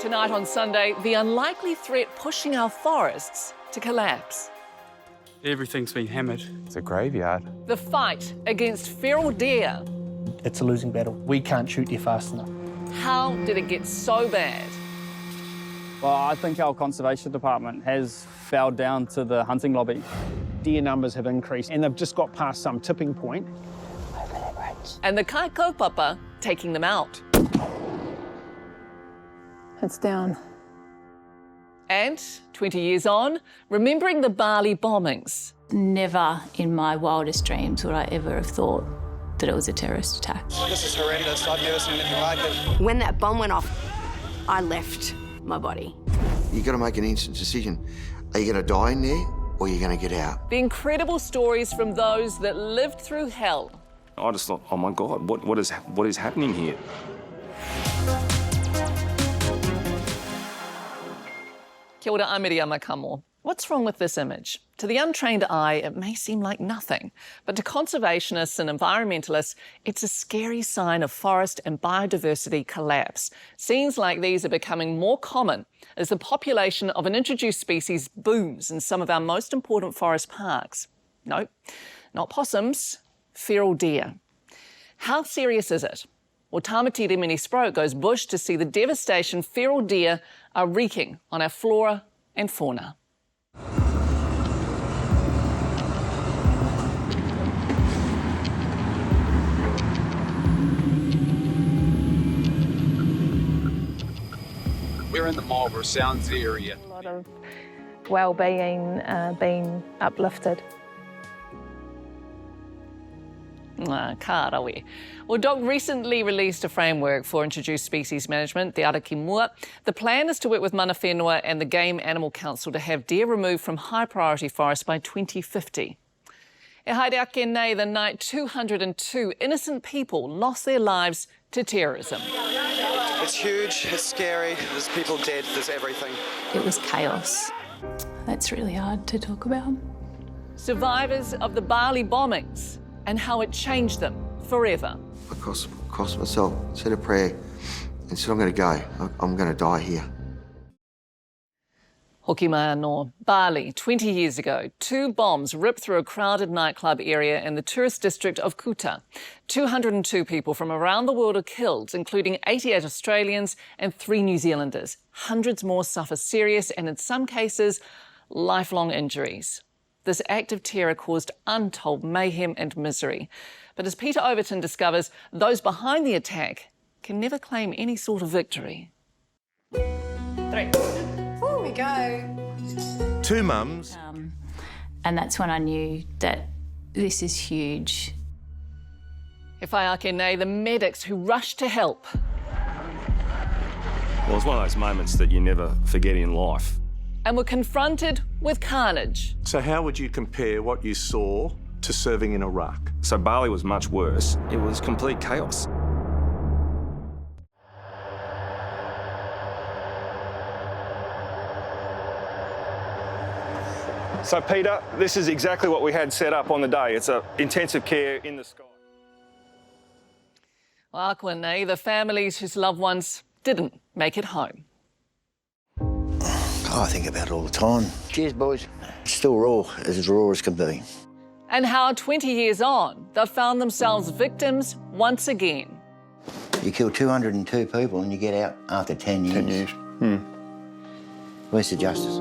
Tonight on Sunday, the unlikely threat pushing our forests to collapse. Everything's been hammered. It's a graveyard. The fight against feral deer. It's a losing battle. We can't shoot deer fast enough. How did it get so bad? Well, I think our conservation department has bowed down to the hunting lobby. Deer numbers have increased and they've just got past some tipping point. And the kaikaupapa taking them out. It's down. And 20 years on, remembering the Bali bombings. Never in my wildest dreams would I ever have thought that it was a terrorist attack. This is horrendous. I've never seen anything like it. When that bomb went off, I left my body. You've got to make an instant decision. Are you going to die in there or are you going to get out? The incredible stories from those that lived through hell. I just thought, oh my God, what is happening here? Kia ora, I'm Miriama Kamo. What's wrong with this image? To the untrained eye, it may seem like nothing, but to conservationists and environmentalists, it's a scary sign of forest and biodiversity collapse. Scenes like these are becoming more common as the population of an introduced species booms in some of our most important forest parks. No, not possums, feral deer. How serious is it? Well, Tamatiri Mini-Sproke goes bush to see the devastation feral deer are wreaking on our flora and fauna. We're in the Marlborough Sounds area. A lot of well-being being uplifted. Ka rawe. Well, DOC recently released a framework for introduced species management, Te Araki Mua. The plan is to work with mana whenua and the Game Animal Council to have deer removed from high-priority forests by 2050. E haere ake nei the night 202 innocent people lost their lives to terrorism. It's huge, it's scary, there's people dead, there's everything. It was chaos. That's really hard to talk about. Survivors of the Bali bombings and how it changed them forever. I crossed myself, said a prayer and said, I'm going to go. I'm going to die here. Hoki mai anō, Bali, 20 years ago, 2 bombs ripped through a crowded nightclub area in the tourist district of Kuta. 202 people from around the world are killed, including 88 Australians and 3 New Zealanders. Hundreds more suffer serious and, in some cases, lifelong injuries. This act of terror caused untold mayhem and misery. But as Peter Overton discovers, those behind the attack can never claim any sort of victory. 3. Before we go. 2 mums. And that's when I knew that this is huge. E whai ake nei, the medics who rushed to help. Well, it's one of those moments that you never forget in life. And were confronted with carnage. So how would you compare what you saw to serving in Iraq? So Bali was much worse. It was complete chaos. So Peter, this is exactly what we had set up on the day. It's a intensive care in the sky. Well, akua nei, the families whose loved ones didn't make it home. Oh, I think about it all the time. Cheers, boys. Still raw as can be. And how 20 years on, they've found themselves victims once again. You kill 202 people and you get out after 10 years. 10 years. Where's the justice?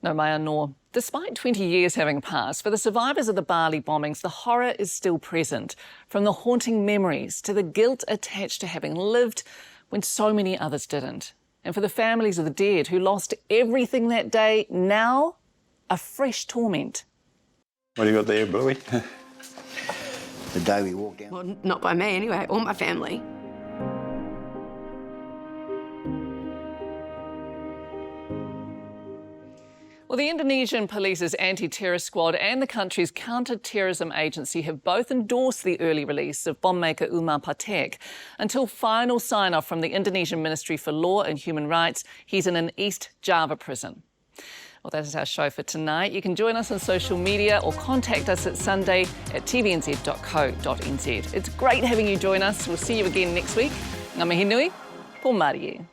No mai anō. Despite 20 years having passed, for the survivors of the Bali bombings, the horror is still present, from the haunting memories to the guilt attached to having lived when so many others didn't. And for the families of the dead who lost everything that day, now a fresh torment. What do you got there, Bluey? The day we walked down. Well, not by me anyway, or my family. Well, the Indonesian police's anti-terror squad and the country's counter-terrorism agency have both endorsed the early release of bomb maker Umar Patek. Until final sign-off from the Indonesian Ministry for Law and Human Rights, he's in an East Java prison. Well, that is our show for tonight. You can join us on social media or contact us at sunday@tvnz.co.nz. It's great having you join us. We'll see you again next week. Ngā mihi nui, pō Mārie.